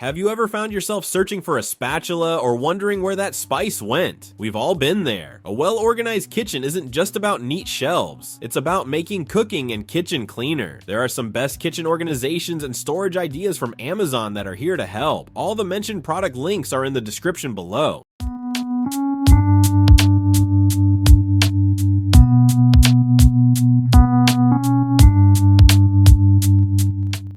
Have you ever found yourself searching for a spatula or wondering where that spice went? We've all been there. A well-organized kitchen isn't just about neat shelves. It's about making cooking and kitchen cleaner. There are some best kitchen organizations and storage ideas from Amazon that are here to help. All the mentioned product links are in the description below.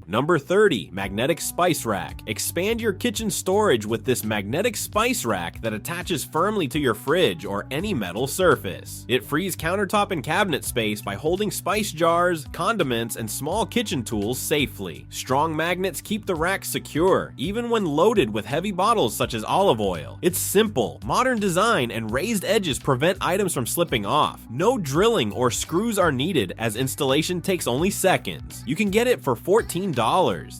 Number 30, Magnetic Spice Rack. Expand your kitchen storage with this magnetic spice rack that attaches firmly to your fridge or any metal surface. It frees countertop and cabinet space by holding spice jars, condiments, and small kitchen tools safely. Strong magnets keep the rack secure, even when loaded with heavy bottles such as olive oil. It's simple, modern design, and raised edges prevent items from slipping off. No drilling or screws are needed, as installation takes only seconds. You can get it for $14.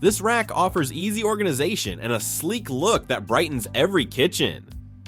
This rack offers easy organization and a sleek look that brightens every kitchen.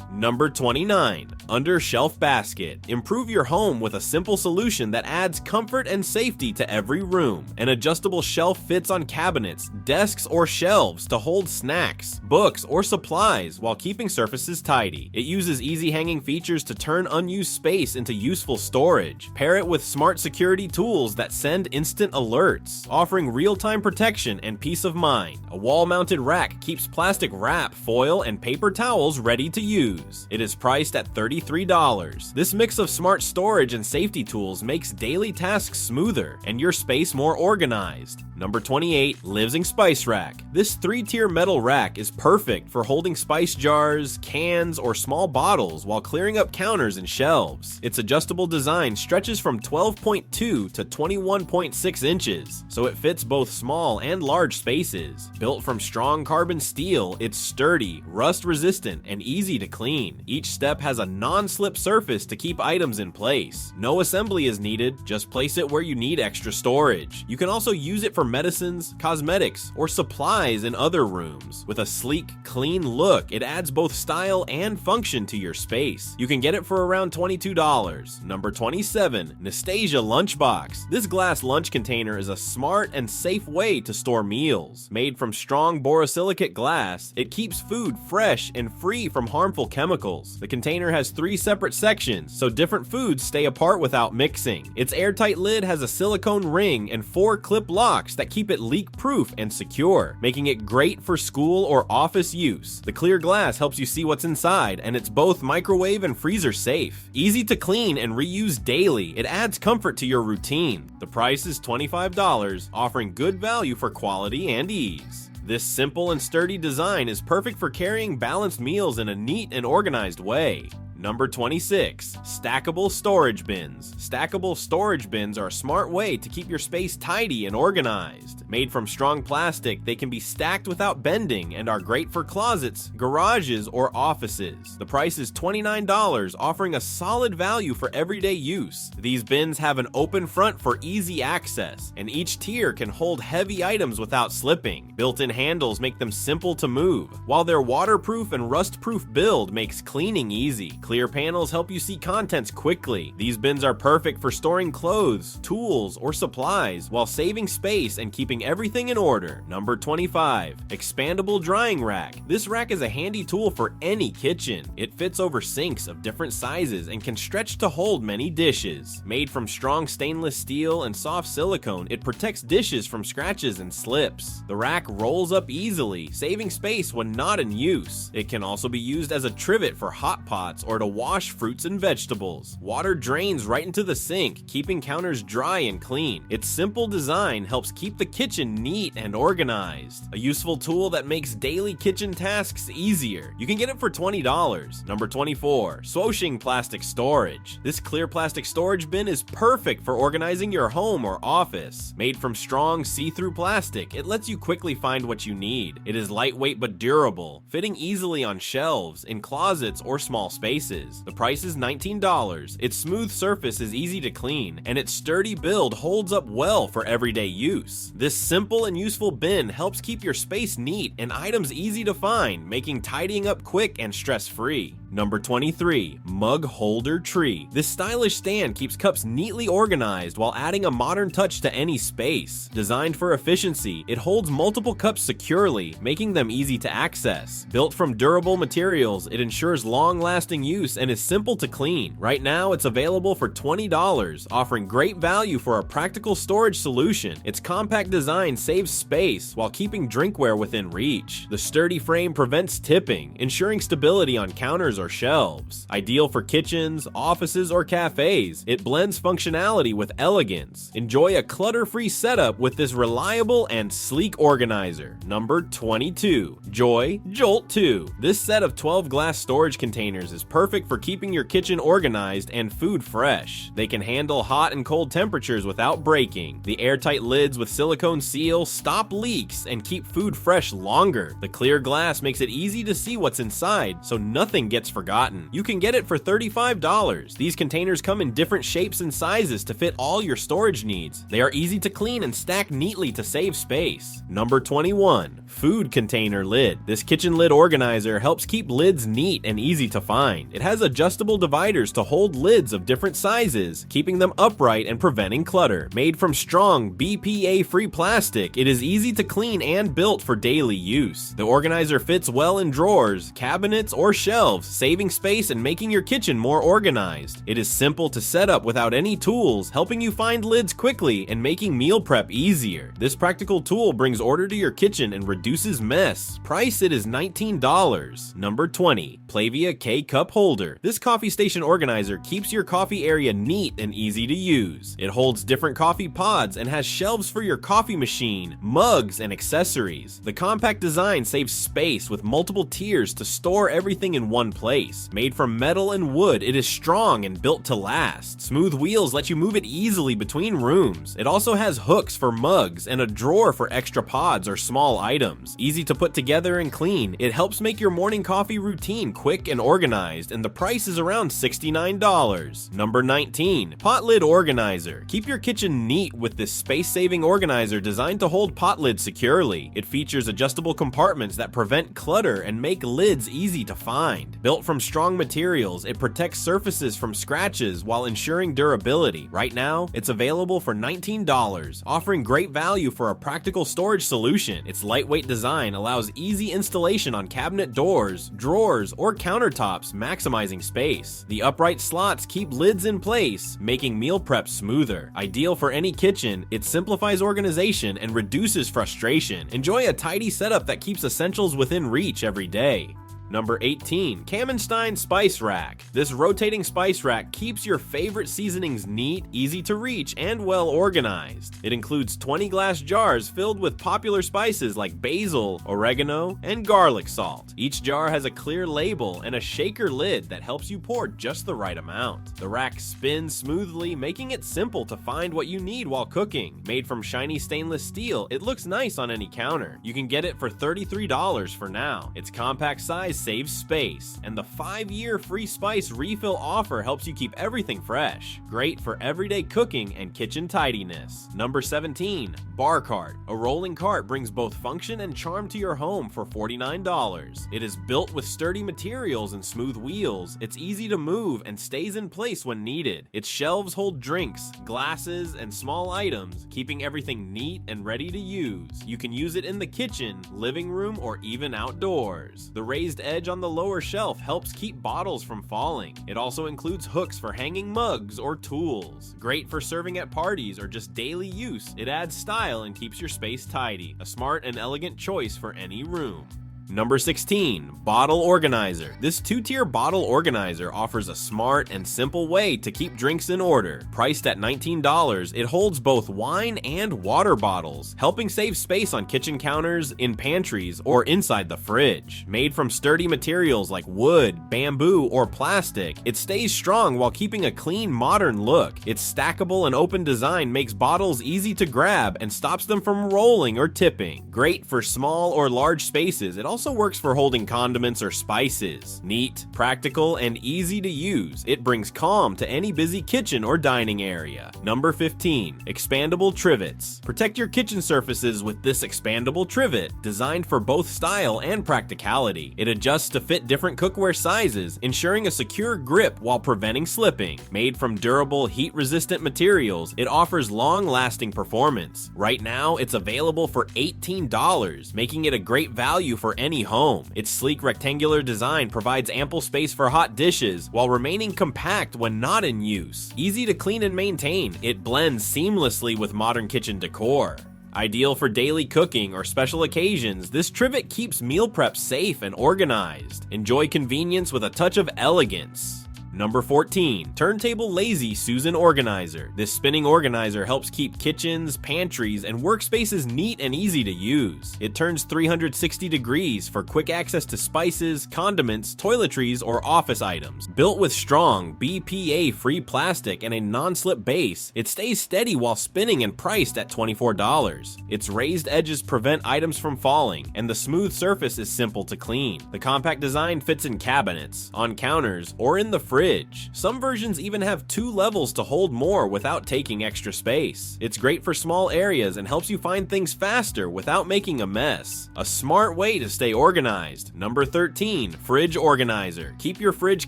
Number 29, Under Shelf Basket. Improve your home with a simple solution that adds comfort and safety to every room. An adjustable shelf fits on cabinets, desks, or shelves to hold snacks, books, or supplies while keeping surfaces tidy. It uses easy hanging features to turn unused space into useful storage. Pair it with smart security tools that send instant alerts, offering real-time protection and peace of mind. A wall-mounted rack keeps plastic wrap, foil, and paper towels ready to use. It is priced at $33. This mix of smart storage and safety tools makes daily tasks smoother and your space more organized. Number 28, Livzing Spice Rack. This 3-tier metal rack is perfect for holding spice jars, cans, or small bottles while clearing up counters and shelves. Its adjustable design stretches from 12.2 to 21.6 inches, so it fits both small and large spaces. Built from strong carbon steel, it's sturdy, rust-resistant, and easy to clean. Each step has a non-slip surface to keep items in place. No assembly is needed, just place it where you need extra storage. You can also use it for medicines, cosmetics, or supplies in other rooms. With a sleek, clean look, it adds both style and function to your space. You can get it for around $22. Number 27, Nestasia Lunch Box. This glass lunch container is a smart and safe way to store meals. Made from strong borosilicate glass, it keeps food fresh and free from harmful chemicals. The container has 3 separate sections, so different foods stay apart without mixing. Its airtight lid has a silicone ring and 4 clip locks that keep it leak-proof and secure, making it great for school or office use. The clear glass helps you see what's inside, and it's both microwave and freezer safe. Easy to clean and reuse daily, it adds comfort to your routine. The price is $25, offering good value for quality and ease. This simple and sturdy design is perfect for carrying balanced meals in a neat and organized way. Number 26, Stackable Storage Bins. Stackable storage bins are a smart way to keep your space tidy and organized. Made from strong plastic, they can be stacked without bending and are great for closets, garages, or offices. The price is $29, offering a solid value for everyday use. These bins have an open front for easy access, and each tier can hold heavy items without slipping. Built-in handles make them simple to move, while their waterproof and rust-proof build makes cleaning easy. Clear panels help you see contents quickly. These bins are perfect for storing clothes, tools, or supplies while saving space and keeping everything in order. Number 25, Expandable Drying Rack. This rack is a handy tool for any kitchen. It fits over sinks of different sizes and can stretch to hold many dishes. Made from strong stainless steel and soft silicone, it protects dishes from scratches and slips. The rack rolls up easily, saving space when not in use. It can also be used as a trivet for hot pots or to wash fruits and vegetables. Water drains right into the sink, keeping counters dry and clean. Its simple design helps keep the kitchen neat and organized. A useful tool that makes daily kitchen tasks easier. You can get it for $20. Number 24, Suoshing Plastic Storage. This clear plastic storage bin is perfect for organizing your home or office. Made from strong, see-through plastic, it lets you quickly find what you need. It is lightweight but durable, fitting easily on shelves, in closets, or small spaces. The price is $19. Its smooth surface is easy to clean, and its sturdy build holds up well for everyday use. This simple and useful bin helps keep your space neat and items easy to find, making tidying up quick and stress-free. Number 23, Mug Holder Tree. This stylish stand keeps cups neatly organized while adding a modern touch to any space. Designed for efficiency, it holds multiple cups securely, making them easy to access. Built from durable materials, it ensures long-lasting use and is simple to clean. Right now, it's available for $20, offering great value for a practical storage solution. Its compact design saves space while keeping drinkware within reach. The sturdy frame prevents tipping, ensuring stability on counters or shelves. Ideal for kitchens, offices, or cafes, it blends functionality with elegance. Enjoy a clutter-free setup with this reliable and sleek organizer. Number 22, Jolt 2. This set of 12 glass storage containers is perfect for keeping your kitchen organized and food fresh. They can handle hot and cold temperatures without breaking. The airtight lids with silicone seal stop leaks and keep food fresh longer. The clear glass makes it easy to see what's inside, so nothing gets forgotten. You can get it for $35. These containers come in different shapes and sizes to fit all your storage needs. They are easy to clean and stack neatly to save space. Number 21, Food Container Lid. This kitchen lid organizer helps keep lids neat and easy to find. It has adjustable dividers to hold lids of different sizes, keeping them upright and preventing clutter. Made from strong, BPA-free plastic, it is easy to clean and built for daily use. The organizer fits well in drawers, cabinets, or shelves, saving space and making your kitchen more organized. It is simple to set up without any tools, helping you find lids quickly and making meal prep easier. This practical tool brings order to your kitchen and reduces mess. Price it is $19. Number 20, Plavia K Cup Holder. This coffee station organizer keeps your coffee area neat and easy to use. It holds different coffee pods and has shelves for your coffee machine, mugs, and accessories. The compact design saves space with multiple tiers to store everything in one place. Made from metal and wood, it is strong and built to last. Smooth wheels let you move it easily between rooms. It also has hooks for mugs and a drawer for extra pods or small items. Easy to put together and clean, it helps make your morning coffee routine quick and organized, and the price is around $69. Number 19, Pot Lid Organizer. Keep your kitchen neat with this space-saving organizer designed to hold pot lids securely. It features adjustable compartments that prevent clutter and make lids easy to find. Built from strong materials, it protects surfaces from scratches while ensuring durability. Right now, it's available for $19, offering great value for a practical storage solution. Its lightweight design allows easy installation on cabinet doors, drawers, or countertops, maximizing space. The upright slots keep lids in place, making meal prep smoother. Ideal for any kitchen, it simplifies organization and reduces frustration. Enjoy a tidy setup that keeps essentials within reach every day. Number 18, Kamenstein Spice Rack. This rotating spice rack keeps your favorite seasonings neat, easy to reach, and well organized. It includes 20 glass jars filled with popular spices like basil, oregano, and garlic salt. Each jar has a clear label and a shaker lid that helps you pour just the right amount. The rack spins smoothly, making it simple to find what you need while cooking. Made from shiny stainless steel, it looks nice on any counter. You can get it for $33 for now. Its compact size saves space, and the 5-year free spice refill offer helps you keep everything fresh. Great for everyday cooking and kitchen tidiness. Number 17, Bar Cart. A rolling cart brings both function and charm to your home for $49. It is built with sturdy materials and smooth wheels. It's easy to move and stays in place when needed. Its shelves hold drinks, glasses, and small items, keeping everything neat and ready to use. You can use it in the kitchen, living room, or even outdoors. The raised edge on the lower shelf helps keep bottles from falling. It also includes hooks for hanging mugs or tools. Great for serving at parties or just daily use. It adds style and keeps your space tidy. A smart and elegant choice for any room. Number 16, Bottle Organizer. This 2-tier bottle organizer offers a smart and simple way to keep drinks in order. Priced at $19, it holds both wine and water bottles, helping save space on kitchen counters, in pantries, or inside the fridge. Made from sturdy materials like wood, bamboo, or plastic, it stays strong while keeping a clean, modern look. Its stackable and open design makes bottles easy to grab and stops them from rolling or tipping. Great for small or large spaces, it also also works for holding condiments or spices. Neat, practical, and easy to use, it brings calm to any busy kitchen or dining area. Number 15. Expandable Trivets. Protect your kitchen surfaces with this expandable trivet, designed for both style and practicality. It adjusts to fit different cookware sizes, ensuring a secure grip while preventing slipping. Made from durable, heat-resistant materials, it offers long-lasting performance. Right now, it's available for $18, making it a great value for any home. Its sleek rectangular design provides ample space for hot dishes while remaining compact when not in use. Easy to clean and maintain, it blends seamlessly with modern kitchen decor. Ideal for daily cooking or special occasions, this trivet keeps meal prep safe and organized. Enjoy convenience with a touch of elegance. Number 14. Turntable Lazy Susan Organizer. This spinning organizer helps keep kitchens, pantries, and workspaces neat and easy to use. It turns 360 degrees for quick access to spices, condiments, toiletries, or office items. Built with strong, BPA-free plastic and a non-slip base, it stays steady while spinning and priced at $24. Its raised edges prevent items from falling, and the smooth surface is simple to clean. The compact design fits in cabinets, on counters, or in the fridge. Some versions even have 2 levels to hold more without taking extra space. It's great for small areas and helps you find things faster without making a mess. A smart way to stay organized. Number 13. Fridge Organizer. Keep your fridge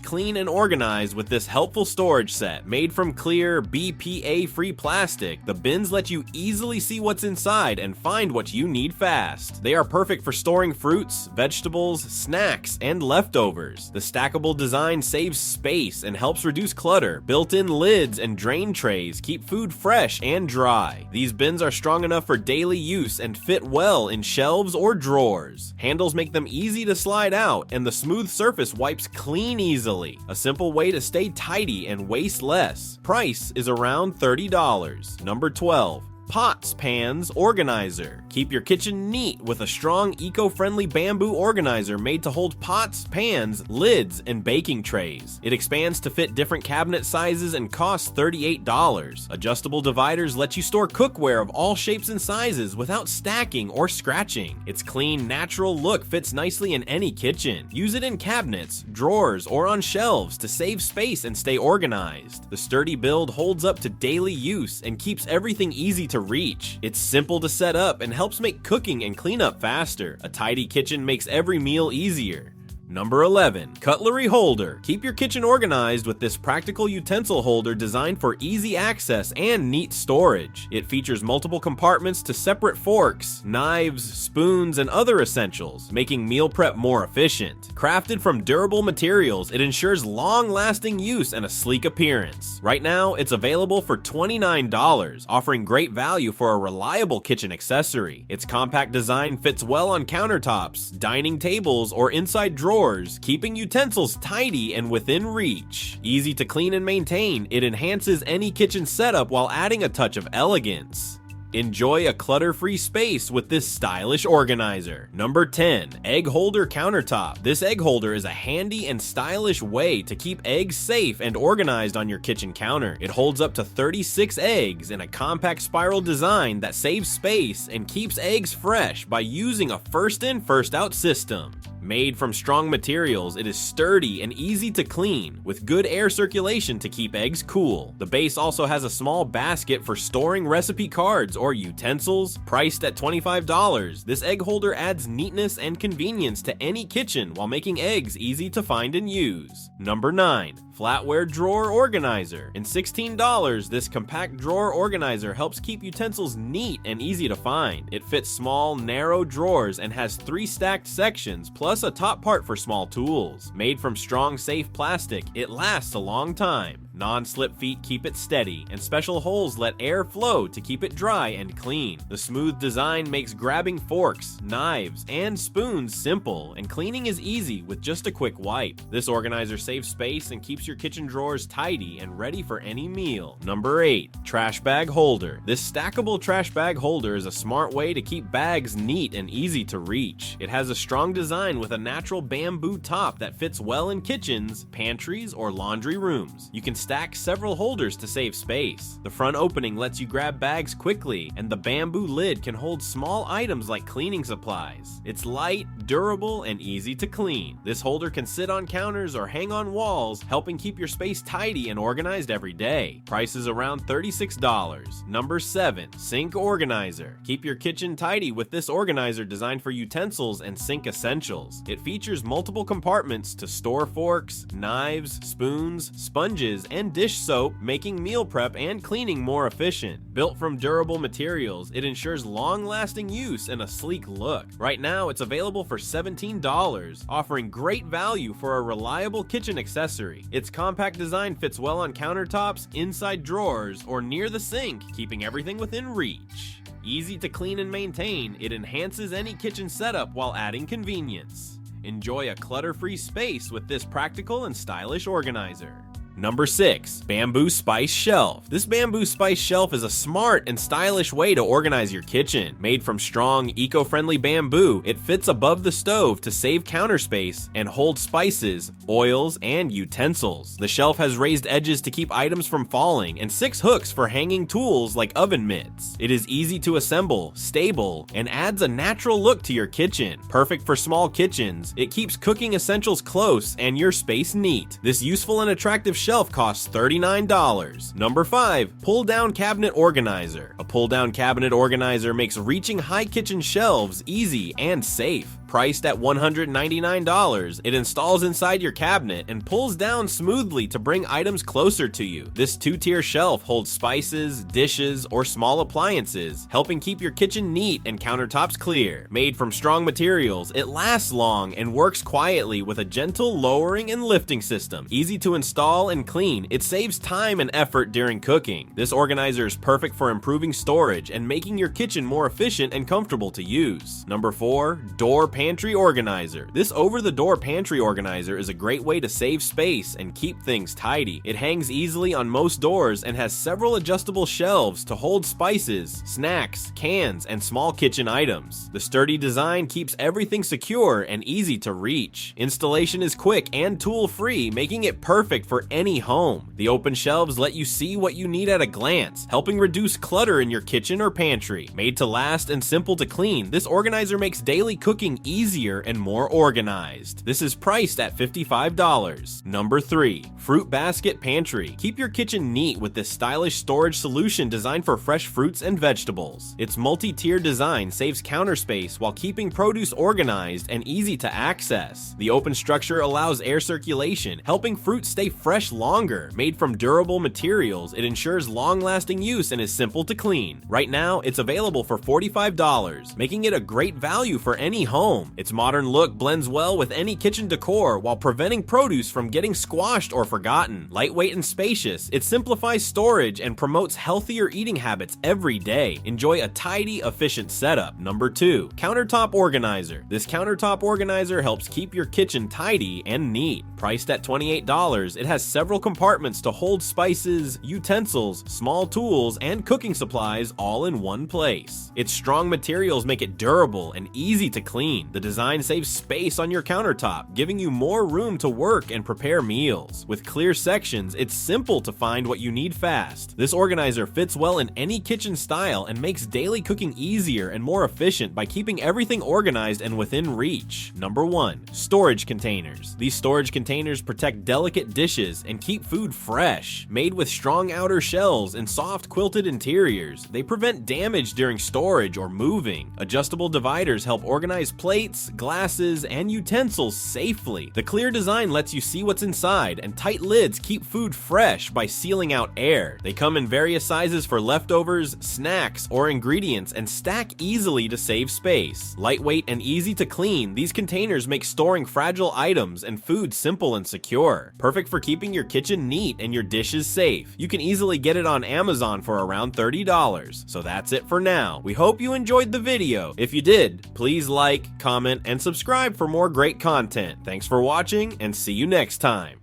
clean and organized with this helpful storage set. Made from clear, BPA-free plastic, the bins let you easily see what's inside and find what you need fast. They are perfect for storing fruits, vegetables, snacks, and leftovers. The stackable design saves space and helps reduce clutter. Built-in lids and drain trays keep food fresh and dry. These bins are strong enough for daily use and fit well in shelves or drawers. Handles make them easy to slide out, and the smooth surface wipes clean easily. A simple way to stay tidy and waste less. Price is around $30. Number 12. Pots, Pans Organizer. Keep your kitchen neat with a strong, eco-friendly bamboo organizer made to hold pots, pans, lids, and baking trays. It expands to fit different cabinet sizes and costs $38. Adjustable dividers let you store cookware of all shapes and sizes without stacking or scratching. Its clean, natural look fits nicely in any kitchen. Use it in cabinets, drawers, or on shelves to save space and stay organized. The sturdy build holds up to daily use and keeps everything easy to reach. It's simple to set up and helps make cooking and cleanup faster. A tidy kitchen makes every meal easier. Number 11. Cutlery Holder. Keep your kitchen organized with this practical utensil holder designed for easy access and neat storage. It features multiple compartments to separate forks, knives, spoons, and other essentials, making meal prep more efficient. Crafted from durable materials, it ensures long-lasting use and a sleek appearance. Right now, it's available for $29, offering great value for a reliable kitchen accessory. Its compact design fits well on countertops, dining tables, or inside drawers, keeping utensils tidy and within reach. Easy to clean and maintain, it enhances any kitchen setup while adding a touch of elegance. Enjoy a clutter-free space with this stylish organizer. Number 10. Egg Holder Countertop. This egg holder is a handy and stylish way to keep eggs safe and organized on your kitchen counter. It holds up to 36 eggs in a compact spiral design that saves space and keeps eggs fresh by using a first-in, first-out system. Made from strong materials, it is sturdy and easy to clean, with good air circulation to keep eggs cool. The base also has a small basket for storing recipe cards or utensils. Priced at $25, this egg holder adds neatness and convenience to any kitchen while making eggs easy to find and use. Number 9. Flatware Drawer Organizer. In $16, this compact drawer organizer helps keep utensils neat and easy to find. It fits small, narrow drawers and has 3 stacked sections, plus a top part for small tools. Made from strong, safe plastic, it lasts a long time. Non-slip feet keep it steady, and special holes let air flow to keep it dry and clean. The smooth design makes grabbing forks, knives, and spoons simple, and cleaning is easy with just a quick wipe. This organizer saves space and keeps your kitchen drawers tidy and ready for any meal. Number 8. Trash Bag Holder. This stackable trash bag holder is a smart way to keep bags neat and easy to reach. It has a strong design with a natural bamboo top that fits well in kitchens, pantries, or laundry rooms. You can stack stack several holders to save space. The front opening lets you grab bags quickly, and the bamboo lid can hold small items like cleaning supplies. It's light, durable, and easy to clean. This holder can sit on counters or hang on walls, helping keep your space tidy and organized every day. Price is around $36. Number 7. Sink Organizer. Keep your kitchen tidy with this organizer designed for utensils and sink essentials. It features multiple compartments to store forks, knives, spoons, sponges, and dish soap, making meal prep and cleaning more efficient. Built from durable materials, it ensures long-lasting use and a sleek look. Right now, it's available for $17, offering great value for a reliable kitchen accessory. Its compact design fits well on countertops, inside drawers, or near the sink, keeping everything within reach. Easy to clean and maintain, it enhances any kitchen setup while adding convenience. Enjoy a clutter-free space with this practical and stylish organizer. Number 6. Bamboo Spice Shelf. This bamboo spice shelf is a smart and stylish way to organize your kitchen. Made from strong, eco-friendly bamboo, it fits above the stove to save counter space and hold spices, oils, and utensils. The shelf has raised edges to keep items from falling and 6 hooks for hanging tools like oven mitts. It is easy to assemble, stable, and adds a natural look to your kitchen. Perfect for small kitchens, it keeps cooking essentials close and your space neat. This useful and attractive shelf costs $39. Number 5. Pull-down cabinet organizer. A pull-down cabinet organizer makes reaching high kitchen shelves easy and safe. Priced at $199, it installs inside your cabinet and pulls down smoothly to bring items closer to you. This 2-tier shelf holds spices, dishes, or small appliances, helping keep your kitchen neat and countertops clear. Made from strong materials, it lasts long and works quietly with a gentle lowering and lifting system. Easy to install and clean, it saves time and effort during cooking. This organizer is perfect for improving storage and making your kitchen more efficient and comfortable to use. Number 4. Door Pantry Organizer. This over-the-door pantry organizer is a great way to save space and keep things tidy. It hangs easily on most doors and has several adjustable shelves to hold spices, snacks, cans, and small kitchen items. The sturdy design keeps everything secure and easy to reach. Installation is quick and tool-free, making it perfect for any home. The open shelves let you see what you need at a glance, helping reduce clutter in your kitchen or pantry. Made to last and simple to clean, this organizer makes daily cooking easier and more organized. This is priced at $55. Number 3. Fruit Basket Pantry. Keep your kitchen neat with this stylish storage solution designed for fresh fruits and vegetables. Its multi-tier design saves counter space while keeping produce organized and easy to access. The open structure allows air circulation, helping fruit stay fresh longer. Made from durable materials, it ensures long-lasting use and is simple to clean. Right now, it's available for $45, making it a great value for any home. Its modern look blends well with any kitchen decor while preventing produce from getting squashed or forgotten. Lightweight and spacious, it simplifies storage and promotes healthier eating habits every day. Enjoy a tidy, efficient setup. Number 2. Countertop Organizer. This countertop organizer helps keep your kitchen tidy and neat. Priced at $28, it has several compartments to hold spices, utensils, small tools, and cooking supplies all in one place. Its strong materials make it durable and easy to clean. The design saves space on your countertop, giving you more room to work and prepare meals. With clear sections, it's simple to find what you need fast. This organizer fits well in any kitchen style and makes daily cooking easier and more efficient by keeping everything organized and within reach. Number 1. Storage Containers. These storage containers protect delicate dishes and keep food fresh. Made with strong outer shells and soft quilted interiors, they prevent damage during storage or moving. Adjustable dividers help organize plates, glasses, and utensils safely. The clear design lets you see what's inside, and tight lids keep food fresh by sealing out air. They come in various sizes for leftovers, snacks, or ingredients and stack easily to save space. Lightweight and easy to clean, these containers make storing fragile items and food simple and secure. Perfect for keeping your kitchen neat and your dishes safe. You can easily get it on Amazon for around $30. So that's it for now. We hope you enjoyed the video. If you did, please like, comment, and subscribe for more great content. Thanks for watching, and see you next time.